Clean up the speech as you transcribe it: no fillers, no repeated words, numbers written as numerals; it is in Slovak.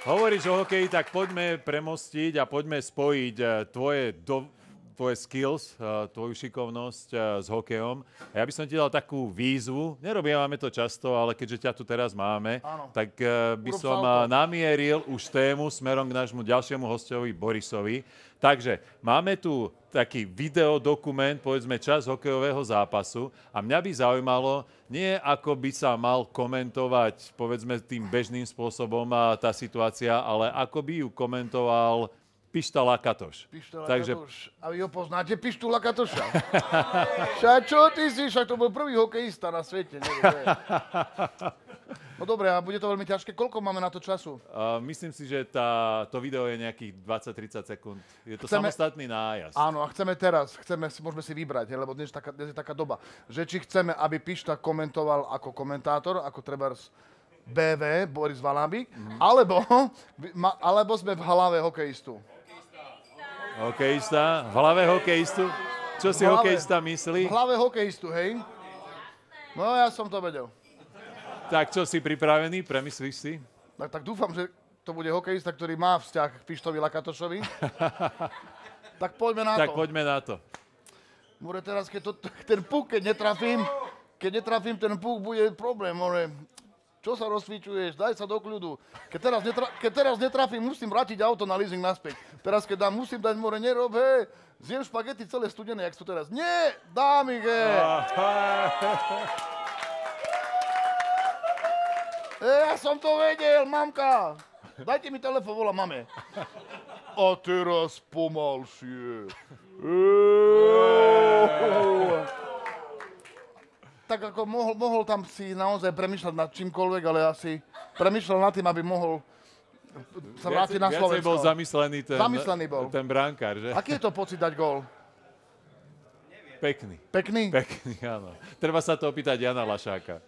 Hovoríš o hokeji, tak poďme premostiť a poďme spojiť tvoje skills, tvoju šikovnosť s hokejom. A ja by som ti dal takú výzvu, nerobíme to často, ale keďže ťa tu teraz máme, tak by som namieril už tému smerom k nášmu ďalšiemu hostovi Borisovi. Takže máme tu taký videodokument, povedzme čas hokejového zápasu a mňa by zaujímalo, nie ako by sa mal komentovať, povedzme tým bežným spôsobom tá situácia, ale ako by ju komentoval Pišta Lakatoš. Lakatoš. A vy ho poznáte, Pištu Lakatoša? Však čo ty si? Však to bol prvý hokejista na svete. No dobre, a bude to veľmi ťažké. Koľko máme na to času? Myslím si, že to video je nejakých 20-30 sekúnd. Je to samostatný nájazd. Áno, a chceme teraz, môžeme si vybrať, lebo dnes je taká doba, že či chceme, aby Pišta komentoval ako komentátor, ako trebárs BV, Boris Valábik, alebo sme v hlave hokejistu. Hokejista? V hlave hokejistu? Čo si hokejista myslí? V hlave hokejistu, hej? No ja som to vedel. Tak čo, si pripravený? Premyslíš si? Tak dúfam, že to bude hokejista, ktorý má vzťah k Pištovi Lakatošovi. Tak poďme na to. Tak poďme na to. More, teraz ten puk, keď netrafím ten puk, bude problém, more. Čo sa rozsvičuješ? Daj sa do kľudu. Keď teraz netrafím, musím vrátiť auto na leasing naspäť. Teraz, keď dám, musím dať, more, nerob, hej. Zjem špagety celé studené, jak sú teraz. Nie, dám ich, hej. Ja som to vedel, mamka. Dajte mi telefón, volám mame. A teraz pomalšie. Tak ako mohol tam si naozaj premýšľať nad čímkoľvek, ale asi premýšľal nad tým, aby mohol sa vrátiť na Slovensko. Viacej bol zamyslený ten brankár, že? Aký je to pocit dať gól? Pekný. Pekný? Pekný, áno. Treba sa to opýtať Jana Lašáka.